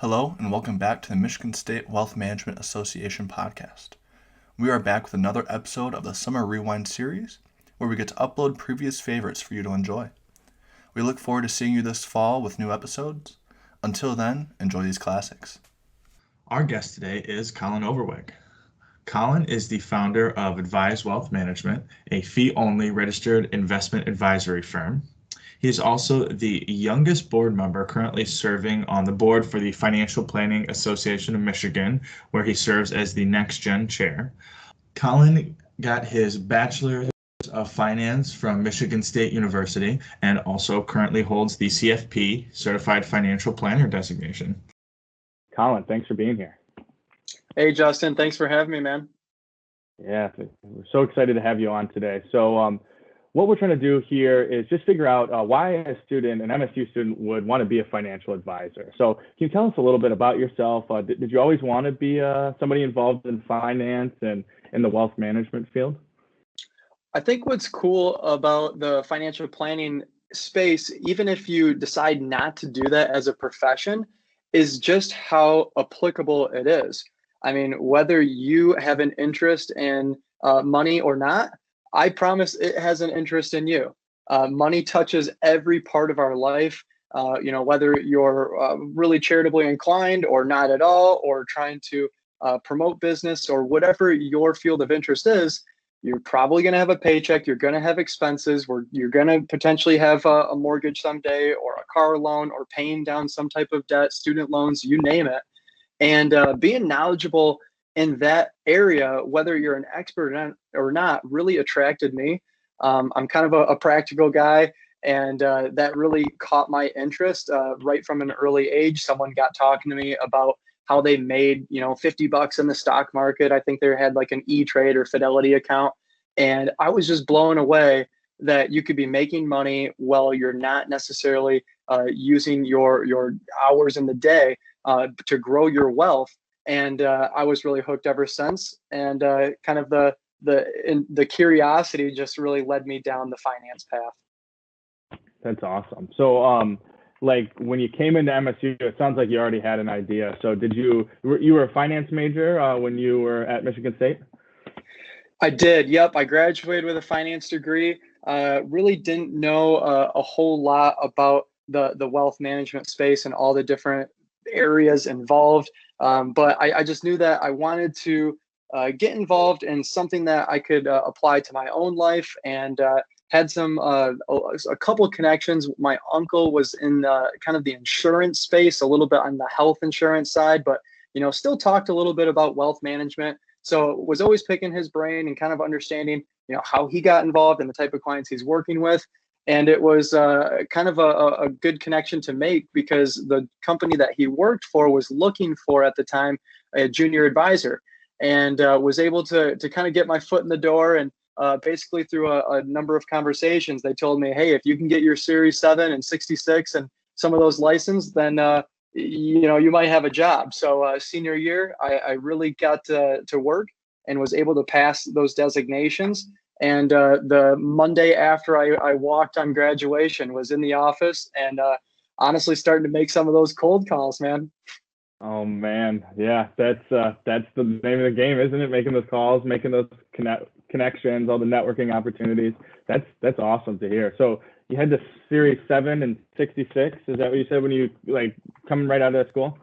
Hello, and welcome back to the Michigan State Wealth Management Association podcast. We are back with another episode of the Summer Rewind series, where we get to upload previous favorites for you to enjoy. We look forward to seeing you this fall with new episodes. Until then, enjoy these classics. Our guest today is Colin Overweg. Colin is the founder of Advize Wealth Management, a fee-only registered investment advisory firm. He is also the youngest board member currently serving on the board for the Financial Planning Association of Michigan, where he serves as the Next Gen Chair. Colin got his Bachelor's of Finance from Michigan State University and also currently holds the CFP, Certified Financial Planner designation. Colin, thanks for being here. Hey, Justin, thanks for having me, man. Yeah, we're so excited to have you on today. So what we're trying to do here is just figure out why a student, an MSU student, would want to be a financial advisor. So can you tell us a little bit about yourself? Did you always want to be somebody involved in finance and in the wealth management field? I think what's cool about the financial planning space, even if you decide not to do that as a profession, is just how applicable it is. I mean, whether you have an interest in money or not, I promise it has an interest in you. Money touches every part of our life, whether you're really charitably inclined or not at all, or trying to promote business or whatever your field of interest is. You're probably going to have a paycheck. You're going to have expenses where you're going to potentially have a mortgage someday, or a car loan, or paying down some type of debt, student loans, you name it. And being knowledgeable in that area, whether you're an expert or not, really attracted me. I'm kind of a practical guy, and that really caught my interest right from an early age. Someone got talking to me about how they made, $50 in the stock market. I think they had like an E-Trade or Fidelity account. And I was just blown away that you could be making money while you're not necessarily using your hours in the day to grow your wealth. And I was really hooked ever since. And kind of the curiosity just really led me down the finance path. That's awesome. So like when you came into MSU, it sounds like you already had an idea. So you were a finance major when you were at Michigan State? I did. Yep. I graduated with a finance degree. Really didn't know a whole lot about the wealth management space and all the different areas involved. But I just knew that I wanted to get involved in something that I could apply to my own life, and had a couple of connections. My uncle was in kind of the insurance space, a little bit on the health insurance side, but still talked a little bit about wealth management. So was always picking his brain and kind of understanding how he got involved and the type of clients he's working with. And it was kind of a good connection to make, because the company that he worked for was looking for at the time a junior advisor, and was able to kind of get my foot in the door. And basically through a number of conversations, they told me, hey, if you can get your Series 7 and 66 and some of those licensed, then you might have a job. So senior year, I really got to work and was able to pass those designations. And the Monday after I walked on graduation, was in the office and honestly starting to make some of those cold calls, man. Oh man, yeah, that's the name of the game, isn't it? Making those calls, making those connections, all the networking opportunities. That's awesome to hear. So you had the Series 7 and 66. Is that what you said when you coming right out of school?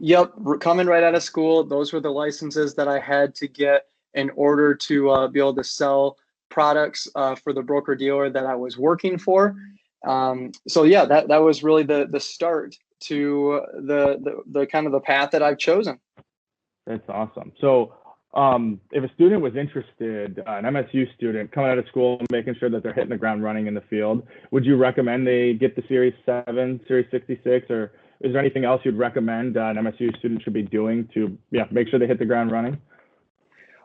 Yep, coming right out of school. Those were the licenses that I had to get in order to be able to sell products for the broker dealer that I was working for. So yeah, that was really the start to the kind of the path that I've chosen. That's awesome. So if a student was interested, an MSU student coming out of school, making sure that they're hitting the ground running in the field, would you recommend they get the Series 7, Series 66, or is there anything else you'd recommend an MSU student should be doing to make sure they hit the ground running?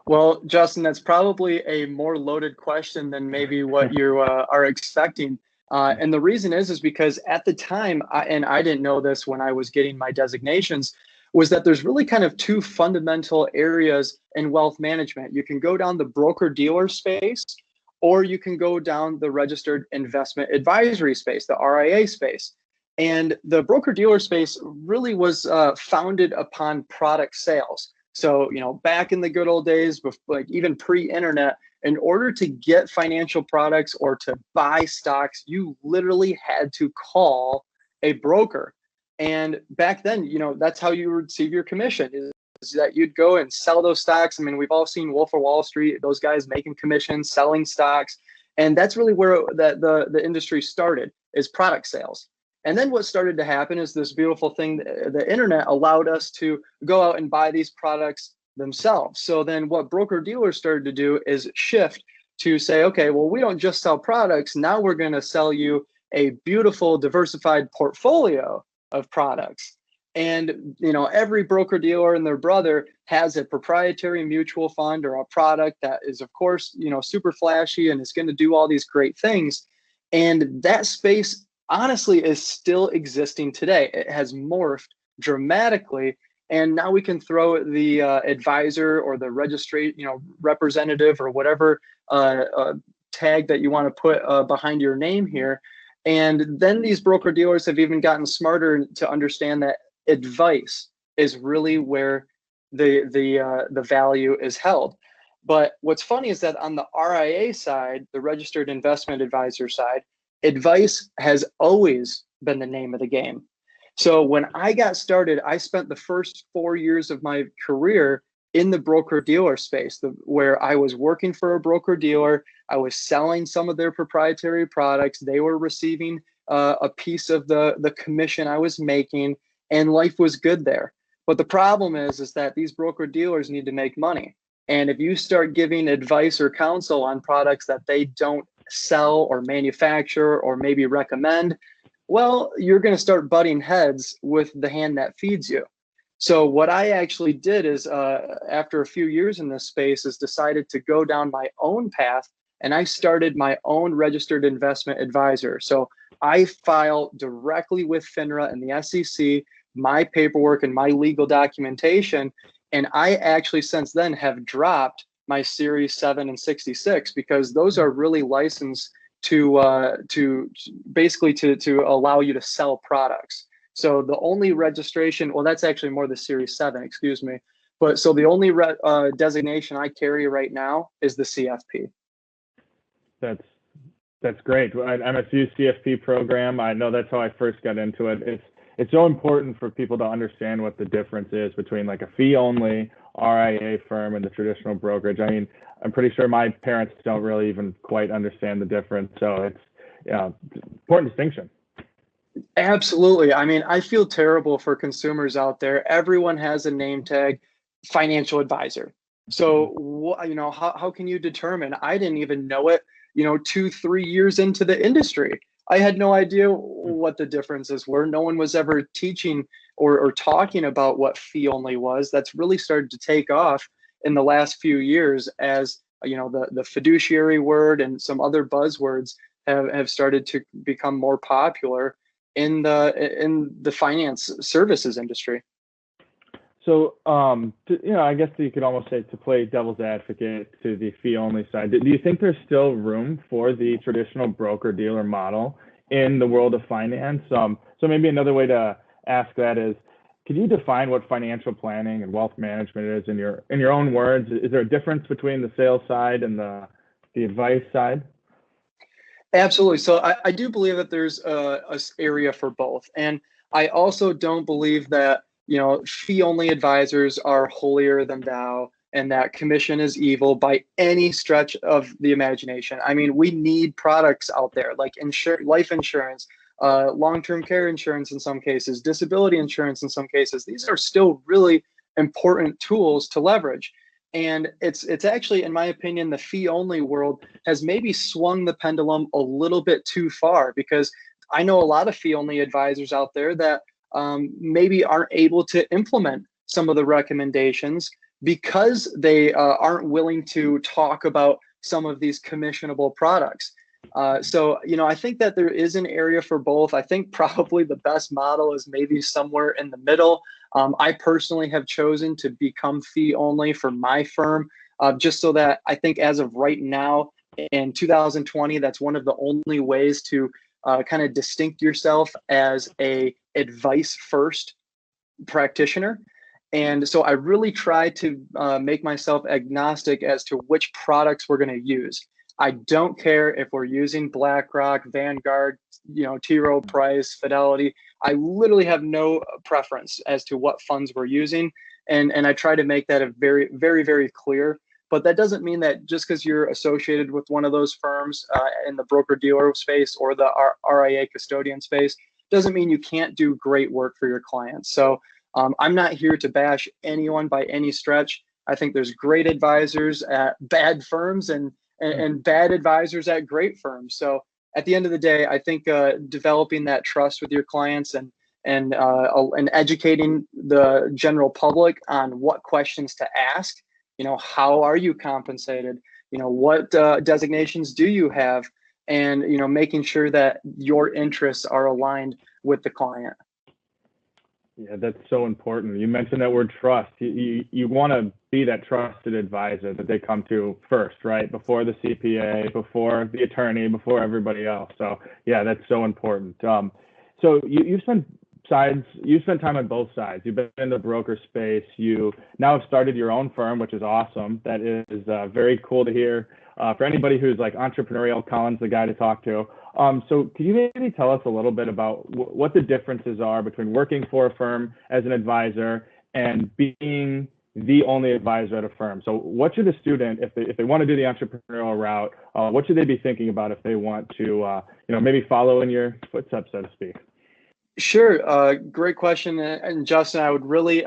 Well, Justin, that's probably a more loaded question than maybe what you are expecting. And the reason is because at the time, and I didn't know this when I was getting my designations, was that there's really kind of two fundamental areas in wealth management. You can go down the broker-dealer space, or you can go down the registered investment advisory space, the RIA space. And the broker dealer space really was founded upon product sales. So, back in the good old days, like even pre-internet, in order to get financial products or to buy stocks, you literally had to call a broker. And back then, that's how you receive your commission, is that you'd go and sell those stocks. I mean, we've all seen Wolf of Wall Street, those guys making commissions, selling stocks. And that's really where the industry started, is product sales. And then what started to happen is this beautiful thing, the internet allowed us to go out and buy these products themselves. So then what broker dealers started to do is shift to say, okay, well, we don't just sell products. Now we're going to sell you a beautiful diversified portfolio of products. And, every broker dealer and their brother has a proprietary mutual fund or a product that is, of course, super flashy and is going to do all these great things. And that space honestly is still existing today. It has morphed dramatically. And now we can throw the advisor or the representative or whatever tag that you want to put behind your name here. And then these broker dealers have even gotten smarter to understand that advice is really where the value is held. But what's funny is that on the RIA side, the registered investment advisor side, advice has always been the name of the game. So when I got started, I spent the first 4 years of my career in the broker dealer space, where I was working for a broker dealer. I was selling some of their proprietary products. They were receiving a piece of the commission I was making, and life was good there. But the problem is that these broker dealers need to make money. And if you start giving advice or counsel on products that they don't sell or manufacture or maybe recommend, well, you're going to start butting heads with the hand that feeds you. So what I actually did is, after a few years in this space, is decided to go down my own path, and I started my own registered investment advisor. So I file directly with FINRA and the SEC, my paperwork and my legal documentation. And I actually since then have dropped my Series 7 and 66, because those are really licensed to basically to allow you to sell products. So the only registration, well, that's actually more the Series 7, excuse me. But so the only designation I carry right now is the CFP. That's great. MSU CFP program, I know that's how I first got into it. It's so important for people to understand what the difference is between like a fee-only RIA firm and the traditional brokerage. I mean, I'm pretty sure my parents don't really even quite understand the difference. So it's important distinction. Absolutely. I mean, I feel terrible for consumers out there. Everyone has a name tag, financial advisor. So, how can you determine? I didn't even know it, 2-3 years into the industry. I had no idea what the differences were. No one was ever teaching or talking about what fee only was. That's really started to take off in the last few years as, the fiduciary word and some other buzzwords have started to become more popular in the finance services industry. So, I guess you could almost say, to play devil's advocate to the fee-only side, do you think there's still room for the traditional broker-dealer model in the world of finance? So maybe another way to ask that is, could you define what financial planning and wealth management is in your own words? Is there a difference between the sales side and the advice side? Absolutely. So I do believe that there's a area for both. And I also don't believe that, fee-only advisors are holier than thou and that commission is evil by any stretch of the imagination. I mean, we need products out there like life insurance, long-term care insurance in some cases, disability insurance in some cases. These are still really important tools to leverage. And it's actually, in my opinion, the fee-only world has maybe swung the pendulum a little bit too far, because I know a lot of fee-only advisors out there that maybe aren't able to implement some of the recommendations because they aren't willing to talk about some of these commissionable products. So, I think that there is an area for both. I think probably the best model is maybe somewhere in the middle. I personally have chosen to become fee only for my firm, just so that I think as of right now in 2020, that's one of the only ways to kind of distinct yourself as a advice first practitioner. And so I really try to make myself agnostic as to which products we're going to use. I don't care if we're using BlackRock, Vanguard, T. Rowe Price, Fidelity. I literally have no preference as to what funds we're using. And I try to make that a very, very, very clear. But that doesn't mean that just because you're associated with one of those firms in the broker-dealer space or the RIA custodian space, doesn't mean you can't do great work for your clients. So I'm not here to bash anyone by any stretch. I think there's great advisors at bad firms and bad advisors at great firms. So at the end of the day, I think developing that trust with your clients and educating the general public on what questions to ask. How are you compensated? What designations do you have? And making sure that your interests are aligned with the client. Yeah, that's so important. You mentioned that word trust. You want to be that trusted advisor that they come to first, right? Before the CPA, before the attorney, before everybody else. So yeah, that's so important. So you've spent time on both sides. You've been in the broker space. You now have started your own firm, which is awesome. That is very cool to hear. For anybody who's like entrepreneurial, Colin's the guy to talk to. So could you maybe tell us a little bit about what the differences are between working for a firm as an advisor and being the only advisor at a firm? So what should a student, if they want to do the entrepreneurial route, what should they be thinking about if they want to, maybe follow in your footsteps, so to speak? Sure. Great question. And Justin, I would really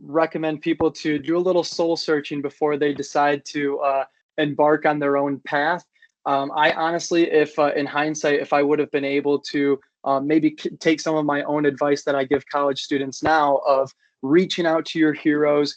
recommend people to do a little soul searching before they decide to embark on their own path. I honestly, if in hindsight, if I would have been able to maybe take some of my own advice that I give college students now of reaching out to your heroes,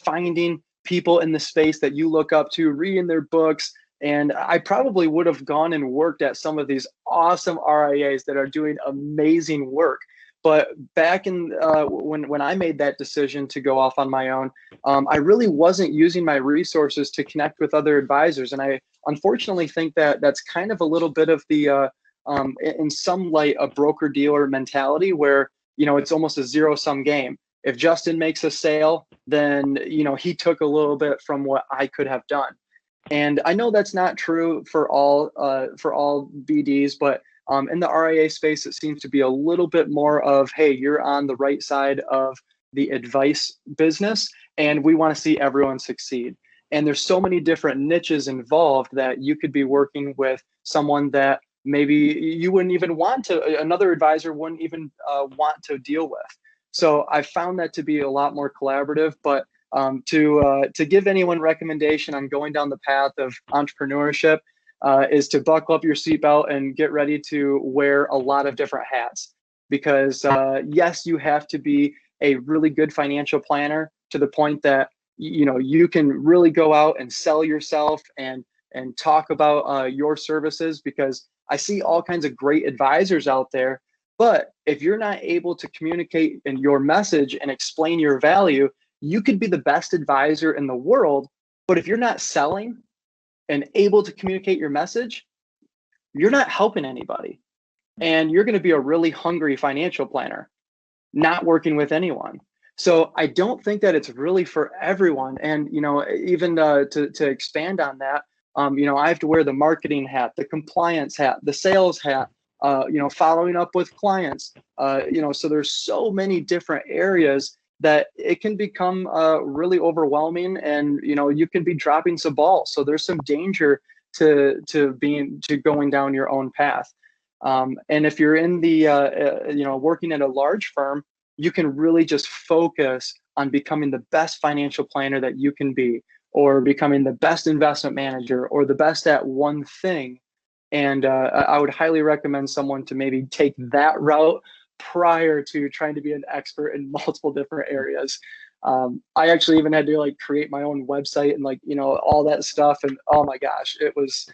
finding people in the space that you look up to, reading their books. And I probably would have gone and worked at some of these awesome RIAs that are doing amazing work. But back in when I made that decision to go off on my own, I really wasn't using my resources to connect with other advisors. And I unfortunately think that that's kind of a little bit of the, in some light, a broker-dealer mentality where, it's almost a zero-sum game. If Justin makes a sale, then, he took a little bit from what I could have done. And I know that's not true for all BDs, but in the RIA space, it seems to be a little bit more of, hey, you're on the right side of the advice business, and we want to see everyone succeed. And there's so many different niches involved that you could be working with someone that maybe you wouldn't even want to, another advisor wouldn't even want to deal with. So I found that to be a lot more collaborative, but to give anyone recommendation on going down the path of entrepreneurship is to buckle up your seatbelt and get ready to wear a lot of different hats. Because yes, you have to be a really good financial planner to the point that you can really go out and sell yourself and talk about your services. Because I see all kinds of great advisors out there, but if you're not able to communicate in your message and explain your value, you could be the best advisor in the world, but if you're not selling and able to communicate your message, you're not helping anybody. And you're going to be a really hungry financial planner, not working with anyone. So I don't think that it's really for everyone. And, even to expand on that, I have to wear the marketing hat, the compliance hat, the sales hat, following up with clients, so there's so many different areas that it can become really overwhelming, and you can be dropping some balls. So there's some danger to going down your own path. And if you're in the working at a large firm, you can really just focus on becoming the best financial planner that you can be, or becoming the best investment manager, or the best at one thing. And I would highly recommend someone to maybe take that route prior to trying to be an expert in multiple different areas. I actually even had to create my own website and all that stuff. And oh my gosh, it was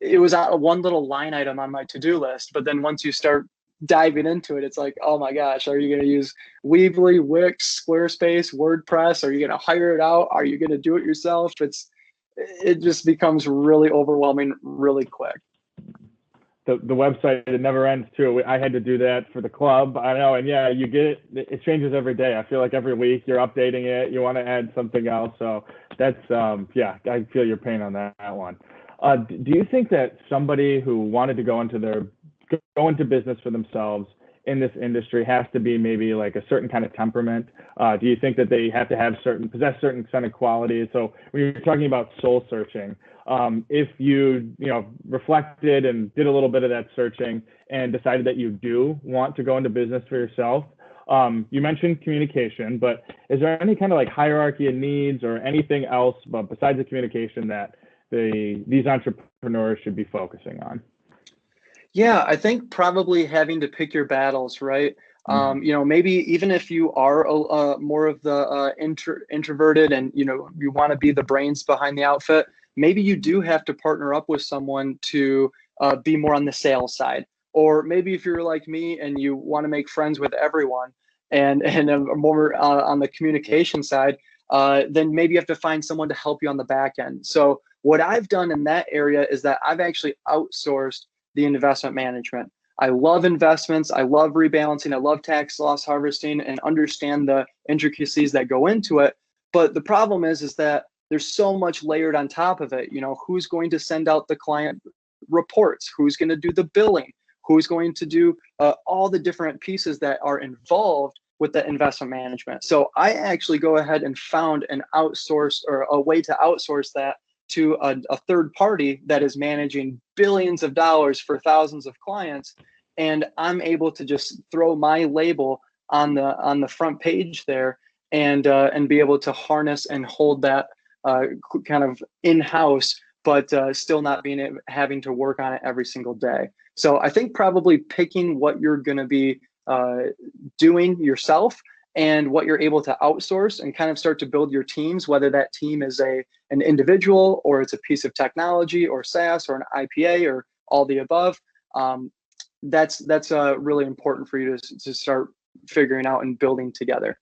one little line item on my to-do list. But then once you start diving into it, it's like, oh my gosh, are you going to use Weebly, Wix, Squarespace, WordPress? Are you going to hire it out? Are you going to do it yourself? It just becomes really overwhelming really quick. the website, it never ends too. I had to do that for the club. I know, and yeah, you get it. It changes every day. I feel like every week you're updating it. You want to add something else. So that's yeah, I feel your pain on that one. Do you think that somebody who wanted to go into business for themselves in this industry has to be maybe like a certain kind of temperament? Do you think that they have to possess certain kind of qualities? So when you're talking about soul searching, if you reflected and did a little bit of that searching and decided that you do want to go into business for yourself, you mentioned communication, but is there any kind of like hierarchy of needs or anything else but besides the communication that these entrepreneurs should be focusing on? Yeah, I think probably having to pick your battles, right? Maybe even if you are more of the introverted and you want to be the brains behind the outfit, maybe you do have to partner up with someone to be more on the sales side. Or maybe if you're like me and you want to make friends with everyone and more on the communication side, then maybe you have to find someone to help you on the back end. So what I've done in that area is that I've actually outsourced the investment management. I love investments. I love rebalancing. I love tax loss harvesting and understand the intricacies that go into it. But the problem is that there's so much layered on top of it. Who's going to send out the client reports? Who's going to do the billing? Who's going to do all the different pieces that are involved with the investment management? So I actually go ahead and found an outsource or a way to outsource that to a third party that is managing billions of dollars for thousands of clients, and I'm able to just throw my label on the front page there and be able to harness and hold that kind of in-house, but still not having to work on it every single day. So I think probably picking what you're going to be doing yourself and what you're able to outsource and kind of start to build your teams, whether that team is an individual or it's a piece of technology or SaaS or an IPA or all the above. That's really important for you to start figuring out and building together.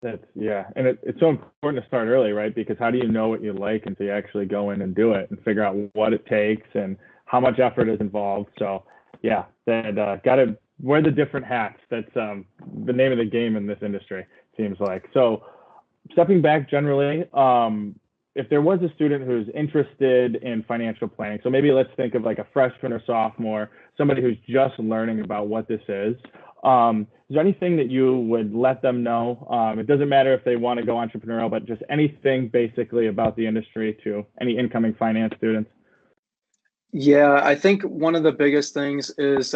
And it's so important to start early, right? Because how do you know what you like until you actually go in and do it and figure out what it takes and how much effort is involved? So yeah, got to wear the different hats. That's the name of the game in this industry, seems like. So stepping back generally, if there was a student who's interested in financial planning, so maybe let's think of like a freshman or sophomore, somebody who's just learning about what this is there anything that you would let them know? It doesn't matter if they want to go entrepreneurial, but just anything basically about the industry to any incoming finance students. Yeah, I think one of the biggest things is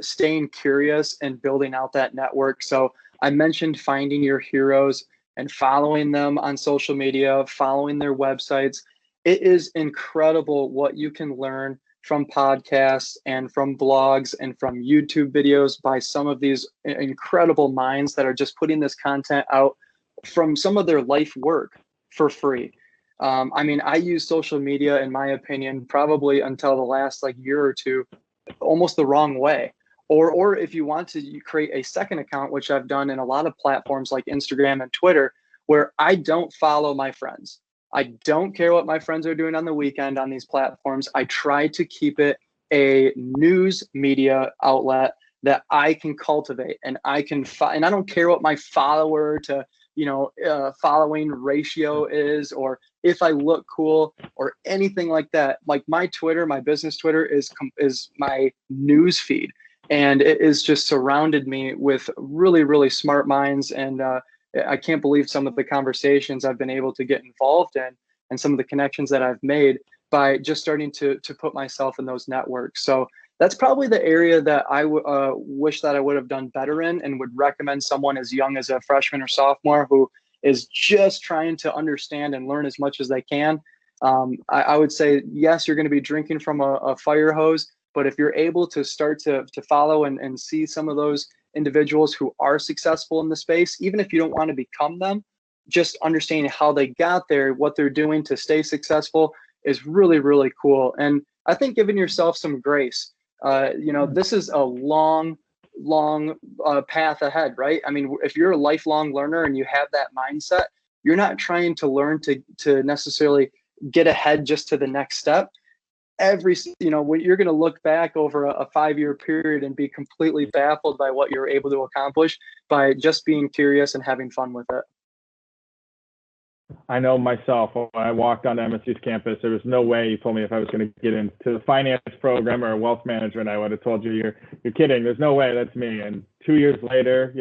staying curious and building out that network. So I mentioned finding your heroes and following them on social media, following their websites. It is incredible what you can learn from podcasts and from blogs and from YouTube videos by some of these incredible minds that are just putting this content out from some of their life work for free. I use social media, in my opinion, probably until the last year or two, almost the wrong way. Or if you want to create a second account, which I've done in a lot of platforms like Instagram and Twitter, where I don't follow my friends. I don't care what my friends are doing on the weekend on these platforms. I try to keep it a news media outlet that I can cultivate, and I don't care what my follower to following ratio is, or if I look cool or anything like that. Like my Twitter, my business Twitter is my news feed, and it is just surrounded me with really, really smart minds. And I can't believe some of the conversations I've been able to get involved in and some of the connections that I've made by just starting to put myself in those networks. So that's probably the area that I wish that I would have done better in, and would recommend someone as young as a freshman or sophomore who is just trying to understand and learn as much as they can. I would say, yes, you're going to be drinking from a fire hose, but if you're able to start to follow and see some of those individuals who are successful in the space, even if you don't want to become them, just understanding how they got there, what they're doing to stay successful is really, really cool. And I think giving yourself some grace. This is a long path ahead, right? I mean, if you're a lifelong learner and you have that mindset, you're not trying to learn to necessarily get ahead just to the next step. when you're going to look back over a 5-year period and be completely baffled by what you're able to accomplish by just being curious and having fun with it. I know myself, when I walked on MSU's campus, there was no way you told me if I was going to get into the finance program or wealth management, I would have told you you're kidding. There's no way that's me. And 2 years later,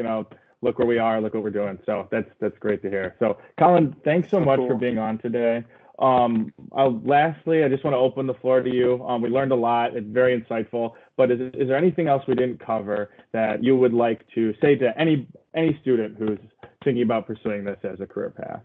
look where we are, look what we're doing. So that's great to hear. So Colin, thanks so much for being on today. Lastly, I just want to open the floor to you. We learned a lot. It's very insightful, but is there anything else we didn't cover that you would like to say to any student who's thinking about pursuing this as a career path?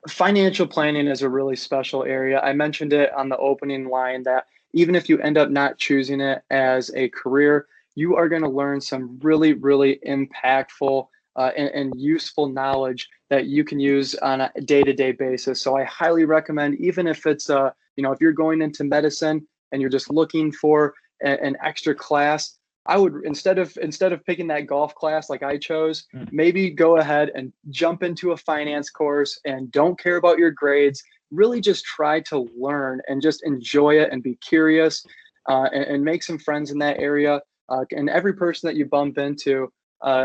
Financial planning is a really special area. I mentioned it on the opening line that even if you end up not choosing it as a career, you are going to learn some really, really impactful and useful knowledge that you can use on a day-to-day basis. So I highly recommend, even if it's, if you're going into medicine and you're just looking for an extra class, I would, instead of picking that golf class like I chose, maybe go ahead and jump into a finance course and don't care about your grades. Really just try to learn and just enjoy it and be curious and make some friends in that area. And every person that you bump into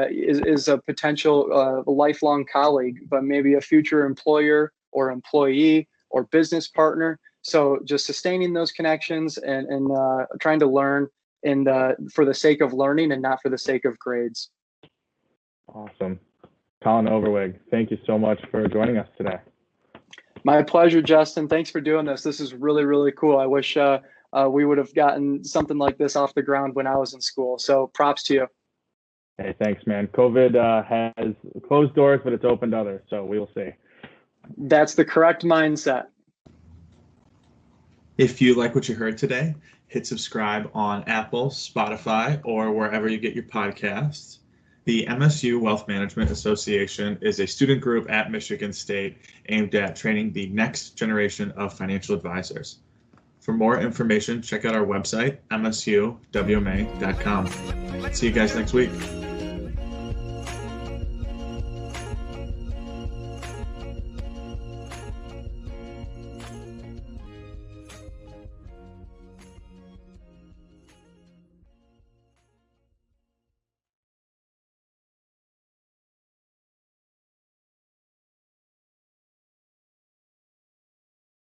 is a potential lifelong colleague, but maybe a future employer or employee or business partner. So just sustaining those connections and trying to learn and for the sake of learning and not for the sake of grades. Awesome. Colin Overweg, thank you so much for joining us today. My pleasure, Justin. Thanks for doing this. This is really, really cool. I wish we would have gotten something like this off the ground when I was in school. So props to you. Hey, thanks, man. COVID has closed doors, but it's opened others. So we will see. That's the correct mindset. If you like what you heard today, hit subscribe on Apple, Spotify, or wherever you get your podcasts. The MSU Wealth Management Association is a student group at Michigan State aimed at training the next generation of financial advisors. For more information, check out our website, msuwma.com. See you guys next week.